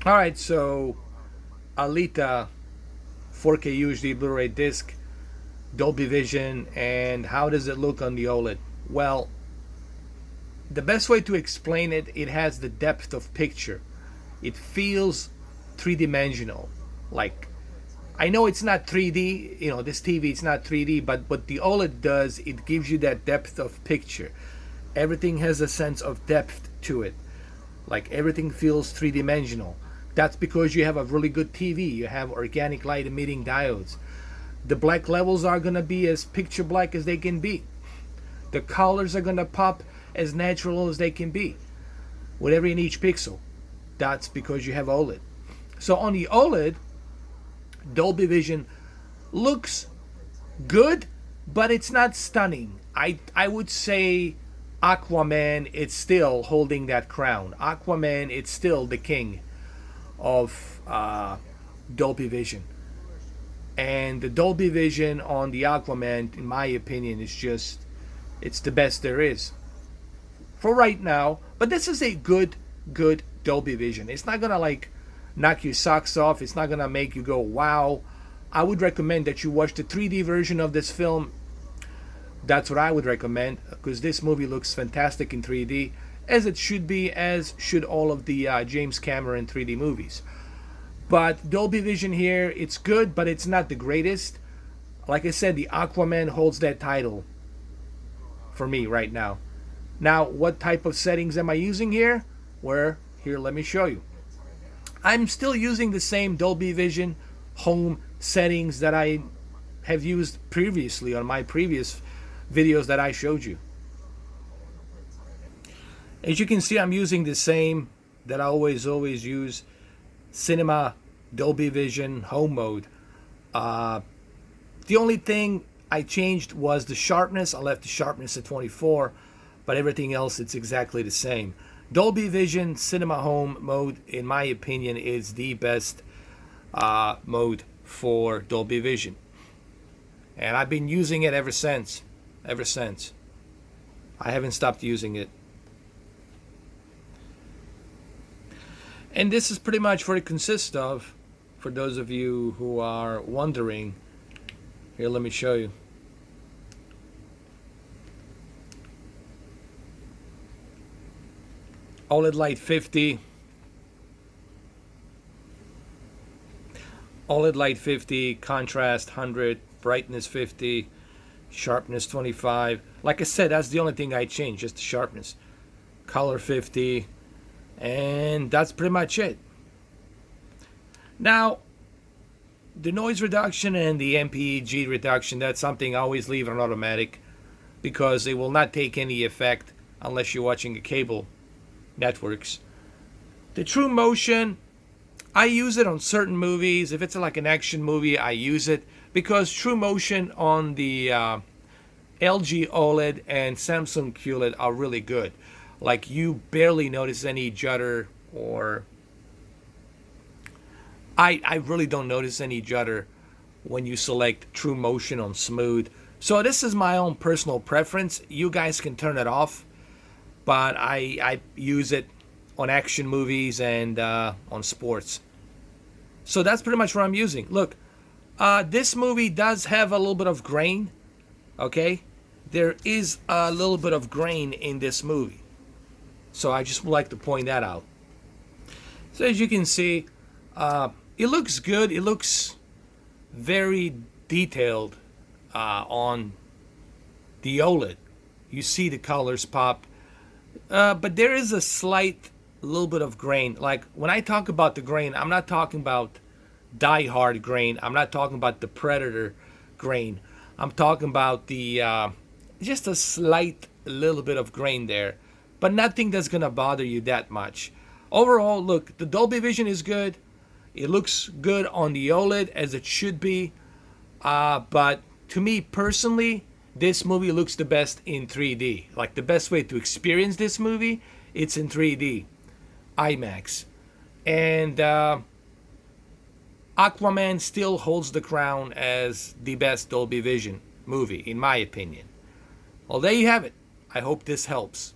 All right, so Alita 4K UHD Blu-ray disc, Dolby Vision, and how does it look on the OLED? Well, the best way to explain it, it has the depth of picture. It feels three-dimensional. Like, I know it's not 3D, this TV it's not 3D, but what the OLED does, it gives you that depth of picture. Everything has a sense of depth to it. Like everything feels three-dimensional. That's because you have a really good TV. You have organic light emitting diodes. The black levels are going to be as picture black as they can be. The colors are going to pop as natural as they can be, whatever in each pixel. That's because you have OLED. So on the OLED, Dolby Vision looks good, but it's not stunning. I would say Aquaman, it's still holding that crown. Aquaman, it's still the king of Dolby Vision. And the Dolby Vision on the Aquaman, in my opinion, is just, it's the best there is for right now. But this is a good Dolby Vision. It's not gonna like knock your socks off. It's not gonna make you go wow. I would recommend that you watch the 3D version of this film. That's what I would recommend, because this movie looks fantastic in 3D, as it should be, as should all of the James Cameron 3D movies. But Dolby Vision here, it's good, but it's not the greatest. Like I said, the Aquaman holds that title for me right now. Now, what type of settings am I using here? Here, let me show you. I'm still using the same Dolby Vision Home settings that I have used previously on my previous videos that I showed you. As you can see, I'm using the same that I always use, Cinema Dolby Vision Home mode. The only thing I changed was the sharpness. I left the sharpness at 24, but everything else, it's exactly the same. Dolby Vision Cinema Home mode, in my opinion, is the best mode for Dolby Vision. And I've been using it ever since. I haven't stopped using it. And this is pretty much what it consists of, for those of you who are wondering. Here, let me show you. OLED light 50. OLED light 50, contrast 100, brightness 50, sharpness 25. Like I said, that's the only thing I changed, just the sharpness. Color 50. And that's pretty much it. Now, the noise reduction and the MPEG reduction, that's something I always leave on automatic, because it will not take any effect unless you're watching a cable networks. The True Motion, I use it on certain movies. If it's like an action movie, I use it, because True Motion on the LG OLED and Samsung QLED are really good. Like, you barely notice any judder, or I really don't notice any judder when you select True Motion on smooth. So this is my own personal preference. You guys can turn it off, but I use it on action movies and on sports. So that's pretty much what I'm using. Look, this movie does have a little bit of grain, okay? There is a little bit of grain in this movie. So I just would like to point that out. So as you can see, it looks good. It looks very detailed on the OLED. You see the colors pop. But there is a slight little bit of grain. Like, when I talk about the grain, I'm not talking about Die Hard grain. I'm not talking about the Predator grain. I'm talking about the just a slight little bit of grain there. But nothing that's going to bother you that much. Overall, look, the Dolby Vision is good. It looks good on the OLED, as it should be. But to me personally, this movie looks the best in 3D. Like, the best way to experience this movie, it's in 3D. IMAX. And Aquaman still holds the crown as the best Dolby Vision movie, in my opinion. Well, there you have it. I hope this helps.